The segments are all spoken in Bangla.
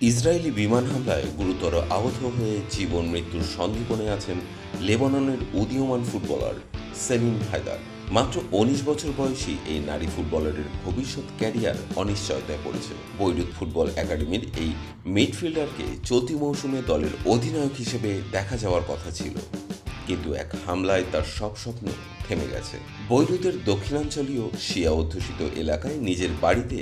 ইসরায়েলি বিমান হামলায় গুরুতর আহত হয়ে জীবন মৃত্যুর সন্ধিক্ষণে আছেন লেবাননের উদীয়মান ফুটবলার সেলিন হায়দার। মাত্র ১৯ বছর বয়সী এই নারী ফুটবলারের ভবিষ্যৎ ক্যারিয়ার অনিশ্চয়তায় পড়েছে। বৈরুত ফুটবল একাডেমির এই মিডফিল্ডারকে চলতি মৌসুমে দলের অধিনায়ক হিসেবে দেখা যাওয়ার কথা ছিল, কিন্তু এক হামলায় তার সব স্বপ্ন থেমে গেছে। বৈরুতের দক্ষিণাঞ্চলীয় শিয়া অধ্যুষিত এলাকায় নিজের বাড়িতে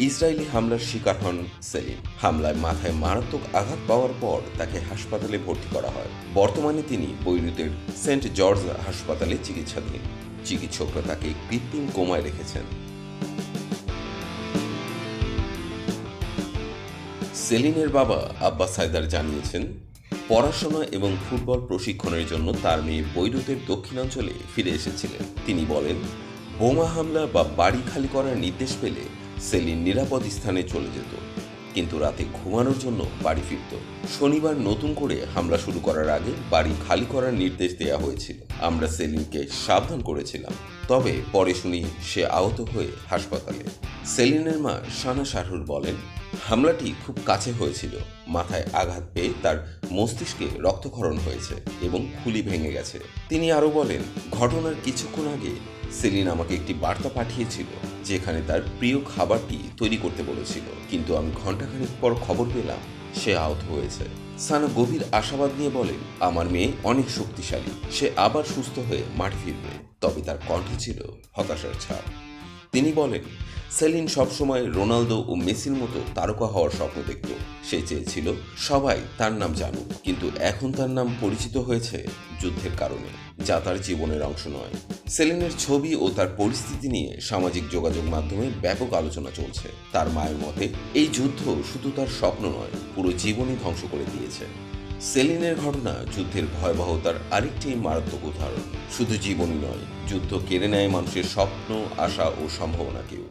ইসরায়েলি হামলার শিকার হন সেলিম। হামলায় মাথায় মারাত্মক আঘাত পাওয়ার পর তাকে হাসপাতালে ভর্তি করা হয়। বর্তমানে তিনি বৈরুতের সেন্ট জর্জ হাসপাতালে চিকিৎসাধীন। চিকিৎসকরা তাকে কৃত্রিম কোমায় রেখেছেন। সেলিনের বাবা আব্বাস হায়দার জানিয়েছেন, পড়াশোনা এবং ফুটবল প্রশিক্ষণের জন্য তার মেয়ে বৈরুতের দক্ষিণাঞ্চলে ফিরে এসেছিলেন। তিনি বলেন, বোমা হামলা বা বাড়ি খালি করার নির্দেশ পেলে সেলিন নিরাপদ স্থানে চলে যেত, কিন্তু রাতে ঘুমানোর জন্য বাড়ি ফিরত। শনিবার নতুন করে হামলা শুরু করার আগে বাড়ি খালি করার নির্দেশ দেওয়া হয়েছিল। আমরা সেলিনকে সাবধান করেছিলাম, তবে পরে শুনি সে আহত হয়ে হাসপাতালে। সেলিনের মা সানা শারহুর বলেন, হামলাটি খুব কাছে হয়েছিল। মাথায় আঘাত পেয়ে তার মস্তিষ্কে রক্তক্ষরণ হয়েছে এবং খুলি ভেঙে গেছে। তিনি আরও বলেন, ঘটনার কিছুক্ষণ আগে সেলিন আমাকে একটি বার্তা পাঠিয়েছিল, যেখানে তার প্রিয় খাবারটি তৈরি করতে বলেছিল, কিন্তু আমি ঘণ্টাখানেক পর খবর পেলাম সে আহত হয়েছে। সানা গভীর আশাবাদ নিয়ে বলেন, আমার মেয়ে অনেক শক্তিশালী, সে আবার সুস্থ হয়ে মাঠে ফিরবে। তবে তার কণ্ঠে ছিল হতাশার ছাপ। তিনি বলেন, সেলিন সবসময় রোনালদো ও মেসির মতো তারকা হওয়ার স্বপ্ন দেখত। সে চেয়েছিল সবাই তার নাম জানুক, কিন্তু এখন তার নাম পরিচিত হয়েছে যুদ্ধের কারণে, যা তার জীবনের অংশ নয়। সেলিনের ছবি ও তার পরিস্থিতি নিয়ে সামাজিক যোগাযোগ মাধ্যমে ব্যাপক আলোচনা চলছে। তার মায়ের মতে, এই যুদ্ধ শুধু তার স্বপ্ন নয়, পুরো জীবনই ধ্বংস করে দিয়েছে। সেলিনের ঘটনা যুদ্ধের ভয়াবহতার আরেকটি মারাত্মক উদাহরণ। শুধু জীবনই নয়, যুদ্ধ কেড়ে নেয় মানুষের স্বপ্ন, আশা ও সম্ভাবনাকেও।